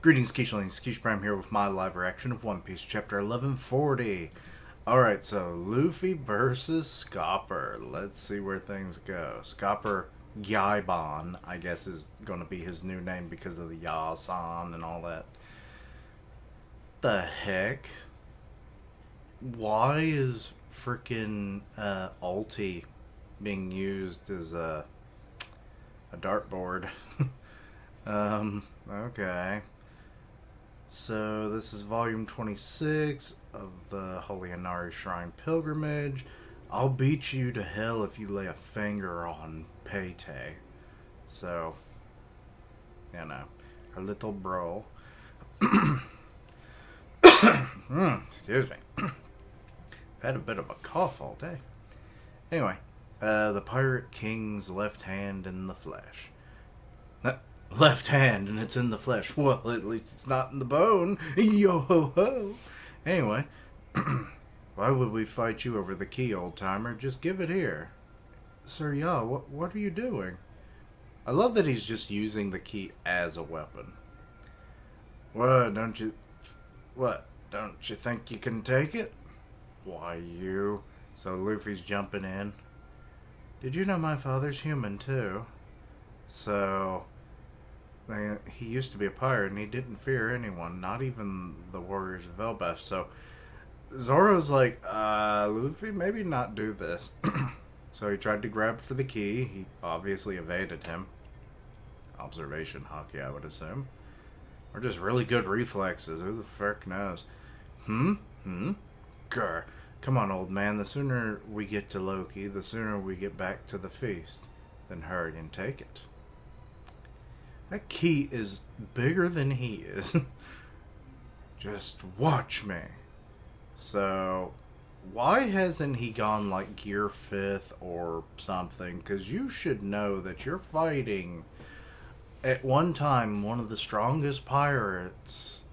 Greetings, Keishlings. Keish Prime here with my live reaction of One Piece, Chapter 1140. Alright, so Luffy versus Scopper. Let's see where things go. Scopper Gyabon, I guess, is going to be his new name because of the Ya-san and all that. The heck? Why is freaking Ulti being used as a dartboard? Okay. So this is volume 26 of the Holy Inari Shrine Pilgrimage. I'll beat you to hell if you lay a finger on Paytay. So, you know, her little bro. Excuse me. I've had a bit of a cough all day. Anyway, the Pirate King's left hand in the flesh. Left hand and it's in the flesh. Well, at least it's not in the bone. Yo ho ho. Anyway, why would we fight you over the key, old timer? Just give it here. Sir Ya, what are you doing? I love that he's just using the key as a weapon. What, don't you think you can take it? Why, you. So Luffy's jumping in. Did you know my father's human too? So he used to be a pirate and he didn't fear anyone, not even the warriors of Elbaf. So Zoro's like, Luffy, maybe not do this. So he tried to grab for the key. He obviously evaded him. Observation hockey, I would assume. Or just really good reflexes. Who the frick knows? Grr. Come on, old man. The sooner we get to Loki, the sooner we get back to the feast. Then hurry and take it. That key is bigger than he is. Just watch me. So, why hasn't he gone like Gear 5th or something? Because you should know that you're fighting, at one time, one of the strongest pirates.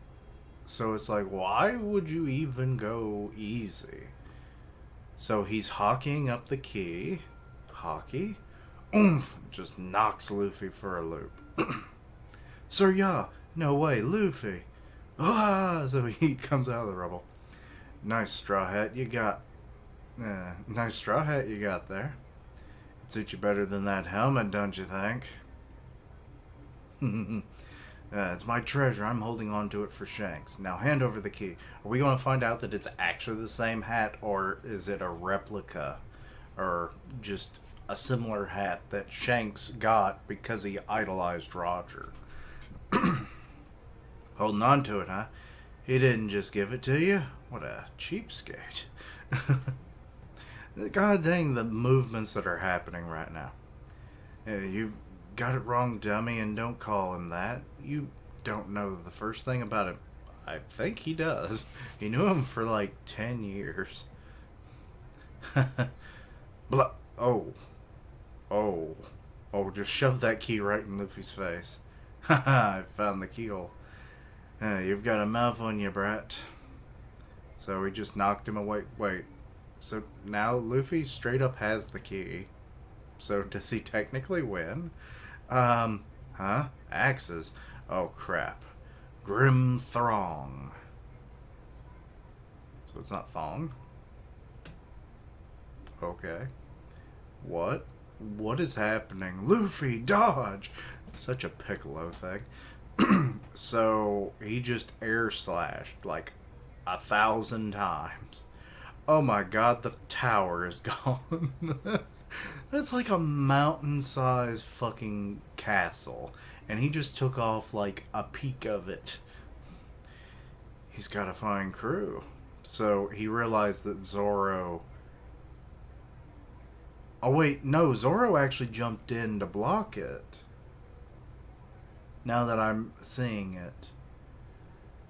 So it's like, why would you even go easy? So he's hockeying up the key. Hockey? Oomph! Just knocks Luffy for a loop. Sir Ya, no way, Luffy. Ah! So he comes out of the rubble. Nice straw hat you got. Nice straw hat you got there. It suits you better than that helmet, don't you think? It's my treasure. I'm holding on to it for Shanks. Now hand over the key. Are we going to find out that it's actually the same hat, or is it a replica? Or just a similar hat that Shanks got because he idolized Roger? Holding on to it, huh? He didn't just give it to you? What a cheapskate. God dang the movements that are happening right now. You've got it wrong, dummy, and don't call him that. You don't know the first thing about him. I think he does. He knew him for like 10 years. Oh, just shove that key right in Luffy's face. Haha, I found the keyhole. You've got a mouth on you, brat. So we just knocked him away. Wait. So now Luffy straight up has the key. So does he technically win? Axes. Oh, crap. Grim Throng. So it's not Thong? Okay. What? What is happening? Luffy, dodge! Such a Piccolo thing. So he just air slashed like 1,000 times. Oh my god, the tower is gone. That's like a mountain-sized fucking castle. And he just took off like a peak of it. He's got to find crew. So he realized that Zoro... Oh wait, no, Zoro actually jumped in to block it. Now that I'm seeing it.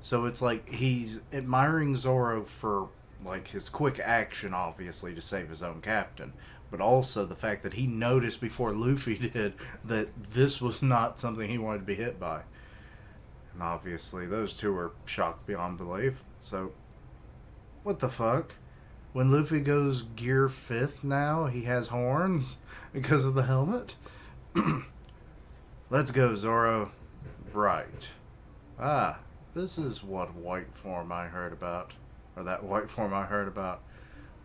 So it's like he's admiring Zoro for like his quick action, obviously, to save his own captain. But also the fact that he noticed before Luffy did that this was not something he wanted to be hit by. And obviously those two are shocked beyond belief. So, what the fuck? When Luffy goes Gear 5th now, he has horns because of the helmet? Let's go, Zoro. Right. Ah, this is what white form I heard about. Or that white form I heard about.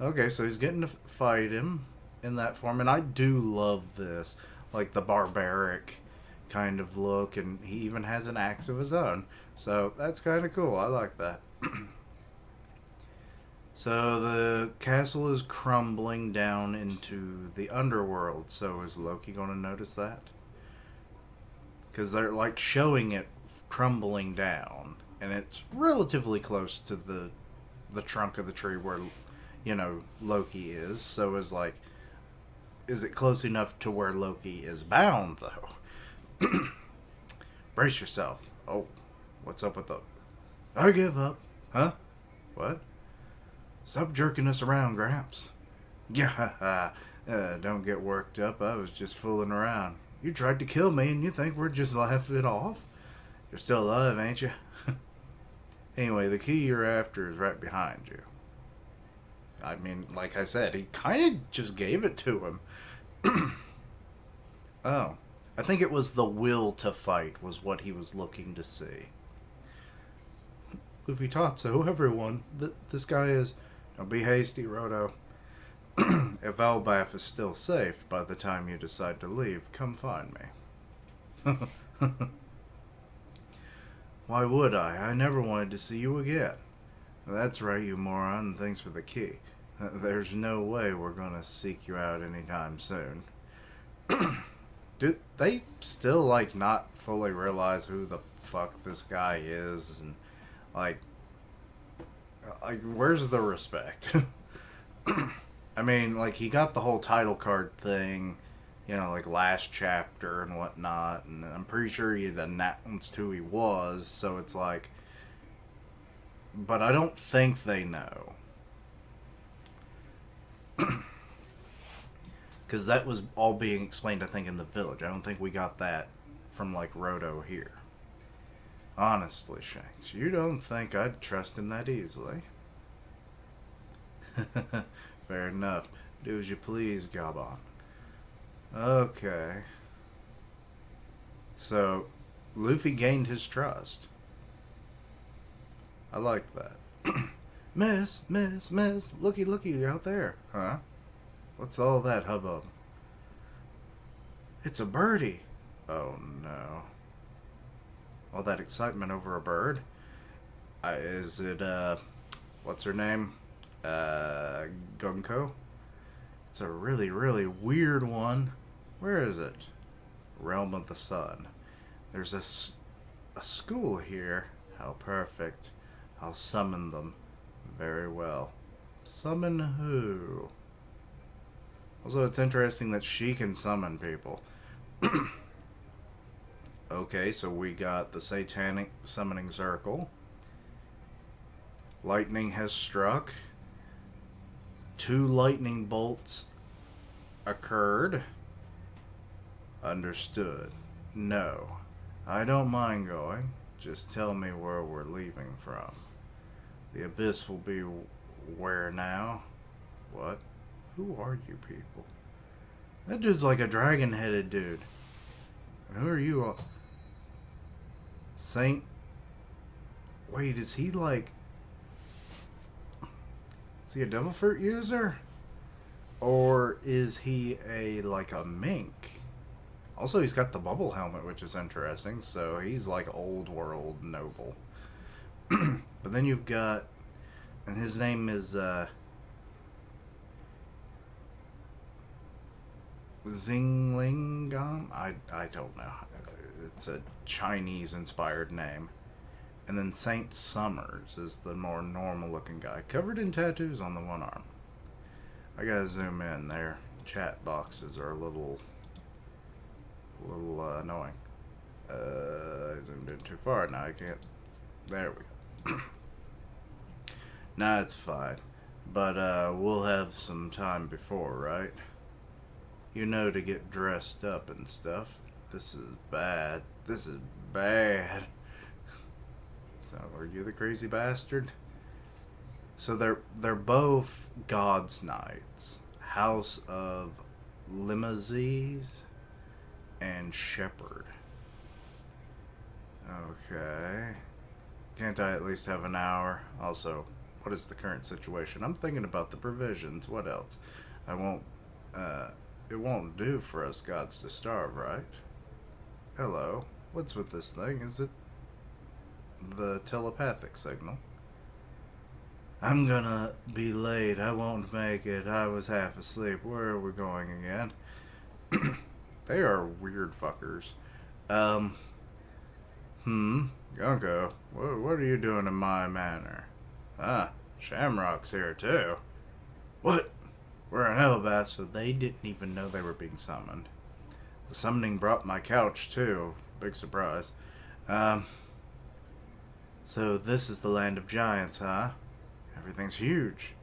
Okay, so he's getting to fight him in that form, and I do love this. Like the barbaric kind of look, and he even has an axe of his own. So that's kind of cool. I like that. So the castle is crumbling down into the underworld. So is Loki going to notice that? Because they're like showing it crumbling down, and it's relatively close to the trunk of the tree where Loki is. So is it close enough to where Loki is bound though? Brace yourself. Oh, what's up with the? I give up. Huh? What? Stop jerking us around, Gramps. Yeah, don't get worked up. I was just fooling around. You tried to kill me, and you think we're just laughing it off? You're still alive, ain't you? Anyway, the key you're after is right behind you. I mean, like I said, he kind of just gave it to him. Oh. I think it was the will to fight was what he was looking to see. Luffy taught so, everyone. This guy is... Don't be hasty, Roto. If Elbaf is still safe by the time you decide to leave, come find me. Why would I? I never wanted to see you again. That's right, you moron. Thanks for the key. There's no way we're gonna seek you out anytime soon. Do they still, not fully realize who the fuck this guy is? And, where's the respect? I mean, he got the whole title card thing, last chapter and whatnot, and I'm pretty sure he had announced who he was, so it's but I don't think they know. Because that was all being explained, I think, in the village. I don't think we got that from, Roto here. Honestly, Shanks, you don't think I'd trust him that easily. Fair enough. Do as you please, Gabon. Okay. So, Luffy gained his trust. I like that. Miss, looky out there. Huh? What's all that hubbub? It's a birdie. Oh no. All that excitement over a bird? Is it, what's her name? Gunko? It's a really, really weird one. Where is it? Realm of the Sun. There's a school here. How perfect. I'll summon them. Very well. Summon who? Also, it's interesting that she can summon people. Okay, so we got the Satanic Summoning Circle. Lightning has struck. 2 lightning bolts occurred. Understood. No. I don't mind going. Just tell me where we're leaving from. The Abyss will be where now? What? Who are you people? That dude's like a dragon-headed dude. And who are you all? Saint... Wait, is he like... Is he a devil fruit user? Or is he a mink? Also, he's got the bubble helmet, which is interesting. So he's like old world noble. But then you've got... And his name is... Xinglingam? I don't know. It's a Chinese-inspired name. And then Saint Summers is the more normal-looking guy, covered in tattoos on the one arm. I gotta zoom in. Their chat boxes are a little annoying. I zoomed in too far. Now I can't. There we go. Nah, it's fine. But we'll have some time before, right? To get dressed up and stuff. This is bad. This is bad. So, are you the crazy bastard? So they're both God's Knights. House of Limazes and Shepherd. Okay. Can't I at least have an hour? Also, what is the current situation? I'm thinking about the provisions. What else? I won't, uh, it won't do for us gods to starve, right? Hello. What's with this thing? Is it the telepathic signal? I'm gonna be late. I won't make it. I was half asleep. Where are we going again? They are weird fuckers. Um, Gunko, what are you doing in my manor? Ah, Shamrock's here too. What? We're in Elbath, so they didn't even know they were being summoned. The summoning brought my couch too. Big surprise. Um, so this is the land of giants, huh? Everything's huge.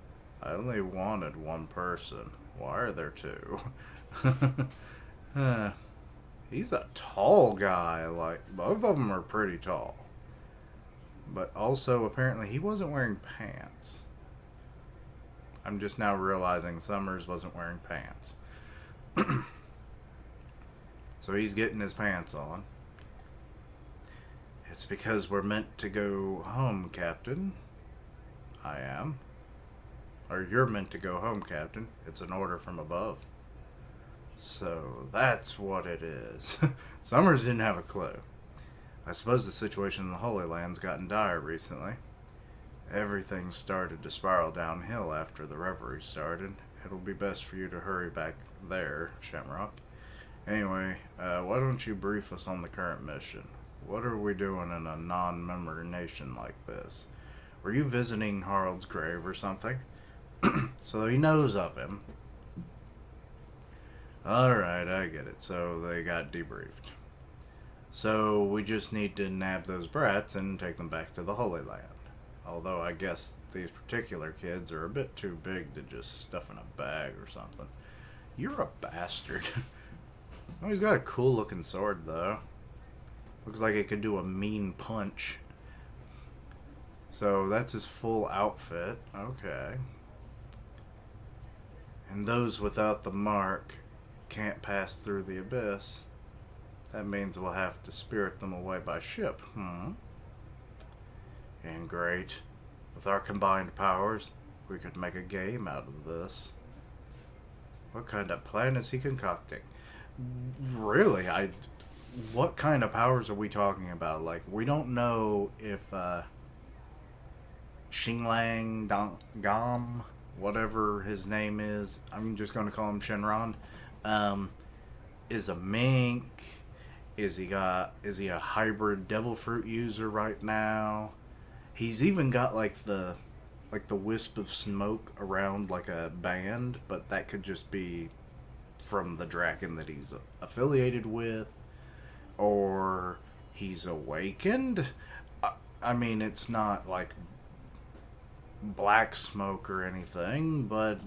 I only wanted one person. Why are there two? Huh. He's a tall guy. Like, both of them are pretty tall. But also, apparently, he wasn't wearing pants. I'm just now realizing Summers wasn't wearing pants. So he's getting his pants on. It's because we're meant to go home, Captain. I am. Or you're meant to go home, Captain. It's an order from above. So that's what it is. Summers didn't have a clue. I suppose the situation in the Holy Land's gotten dire recently. Everything started to spiral downhill after the reverie started. It'll be best for you to hurry back there, Shamrock. Anyway, why don't you brief us on the current mission? What are we doing in a non-member nation like this? Were you visiting Harald's grave or something? So he knows of him. Alright, I get it. So they got debriefed. So we just need to nab those brats and take them back to the Holy Land. Although I guess these particular kids are a bit too big to just stuff in a bag or something. You're a bastard. Oh, he's got a cool looking sword though. Looks like it could do a mean punch. So that's his full outfit. Okay. And those without the mark can't pass through the abyss. That means we'll have to spirit them away by ship. And great. With our combined powers, we could make a game out of this. What kind of plan is he concocting? Really? What kind of powers are we talking about? Like, we don't know if Xinglang Gam, whatever his name is, I'm just going to call him Shenron, is a mink. Is he a hybrid devil fruit user right now? He's even got like the wisp of smoke around like a band, but that could just be from the dragon that he's affiliated with, or he's awakened. I mean, it's not like black smoke or anything, but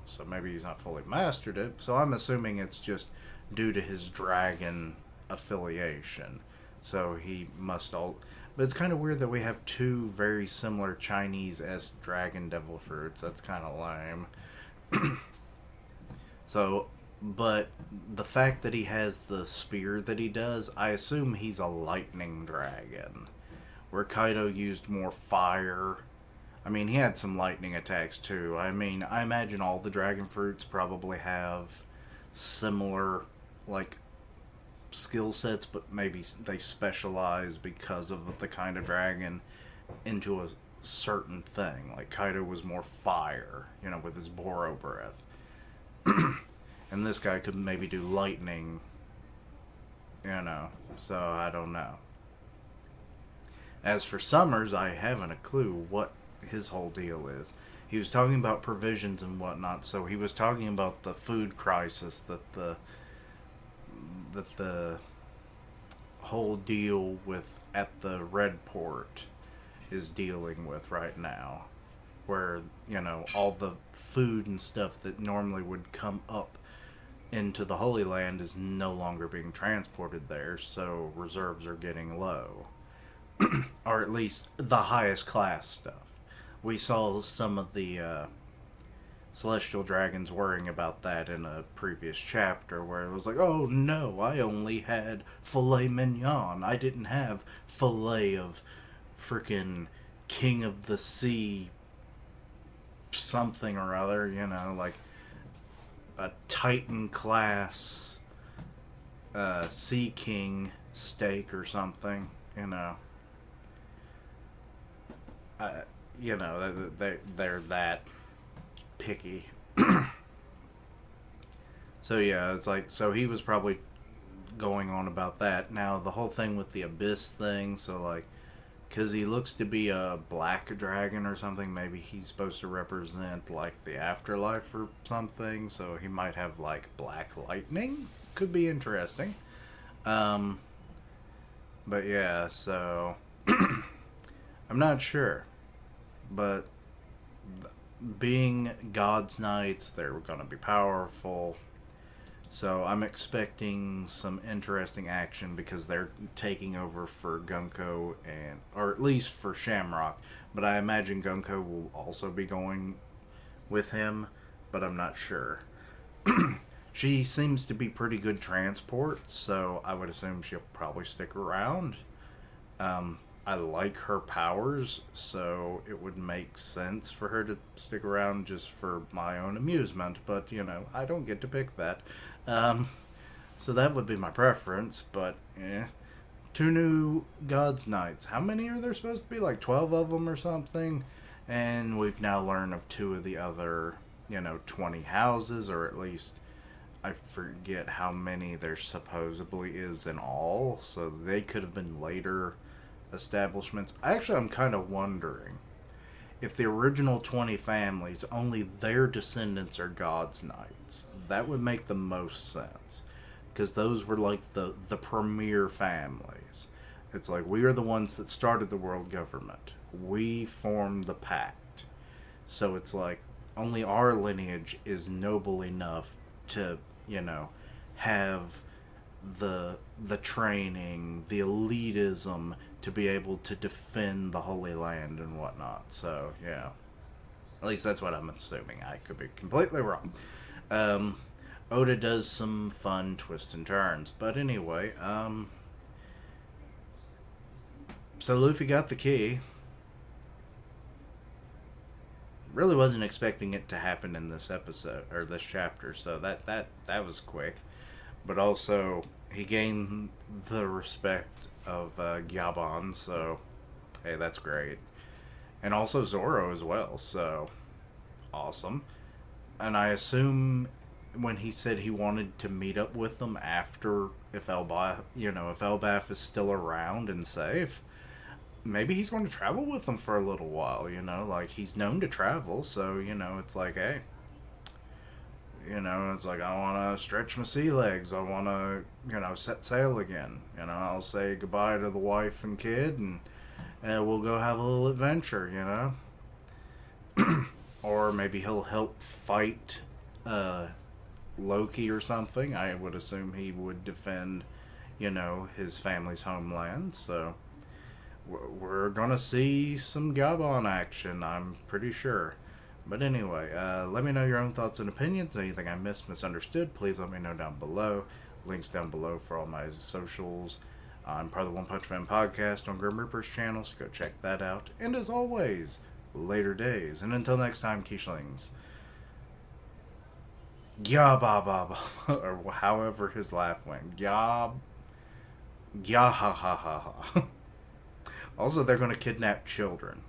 so maybe he's not fully mastered it. So I'm assuming it's just due to his dragon affiliation. So he must all. But it's kind of weird that we have two very similar Chinese-esque dragon devil fruits. That's kind of lame. So, but the fact that he has the spear that he does, I assume he's a lightning dragon. Where Kaido used more fire. I mean, he had some lightning attacks too. I mean, I imagine all the dragon fruits probably have similar, like, skill sets, but maybe they specialize because of the kind of dragon into a certain thing. Like Kaido was more fire, with his Boro breath. And this guy could maybe do lightning, so I don't know. As for Summers, I haven't a clue what his whole deal is. He was talking about provisions and whatnot, so he was talking about the food crisis that the whole deal with at the Red Port is dealing with right now, where all the food and stuff that normally would come up into the Holy Land is no longer being transported there, so reserves are getting low. Or at least the highest class stuff. We saw some of the celestial dragons worrying about that in a previous chapter where it was like, oh no, I only had filet mignon. I didn't have filet of freaking king of the sea something or other, like a Titan class Sea King steak or something, Uh, they're that picky. So yeah, it's like, so he was probably going on about that. Now the whole thing with the abyss thing, so like, because he looks to be a black dragon or something, maybe he's supposed to represent like the afterlife or something. So he might have like black lightning. Could be interesting. Um, but yeah, so I'm not sure, but being God's Knights, they're going to be powerful. So I'm expecting some interesting action because they're taking over for Gunko and, or at least for Shamrock. But I imagine Gunko will also be going with him, but I'm not sure. She seems to be pretty good transport, so I would assume she'll probably stick around. I like her powers, so it would make sense for her to stick around just for my own amusement, but, I don't get to pick that. Um, so that would be my preference, but, Two new God's Knights. How many are there supposed to be? Like 12 of them or something? And we've now learned of two of the other, 20 houses, or at least I forget how many there supposedly is in all, so they could have been later establishments. Actually, I'm kind of wondering if the original 20 families, only their descendants are God's Knights. That would make the most sense, because those were like the premier families. It's like, we are the ones that started the world government. We formed the pact. So it's like, only our lineage is noble enough to, have the training, the elitism to be able to defend the Holy Land and whatnot. So yeah, at least that's what I'm assuming. I could be completely wrong. Oda does some fun twists and turns, but anyway, so Luffy got the key. Really wasn't expecting it to happen in this episode or this chapter, so that was quick. But also, he gained the respect of Gyabon, so hey, that's great. And also Zoro as well, so awesome. And I assume when he said he wanted to meet up with them after, if Elbaf is still around and safe, maybe he's going to travel with them for a little while, like he's known to travel, so, it's like, hey, it's like, I want to stretch my sea legs. I want to, set sail again. I'll say goodbye to the wife and kid, and we'll go have a little adventure, Or maybe he'll help fight Loki or something. I would assume he would defend, his family's homeland. So we're going to see some Gabon action, I'm pretty sure. But anyway, let me know your own thoughts and opinions. Anything I missed, misunderstood, please let me know down below. Links down below for all my socials. I'm part of the One Punch Man podcast on Grim Reaper's channel, so go check that out. And as always, later days. And until next time, Keishlings. Gya ba ba ba. Or however his laugh went. Gya. Gya ha ha ha ha. Also, they're going to kidnap children.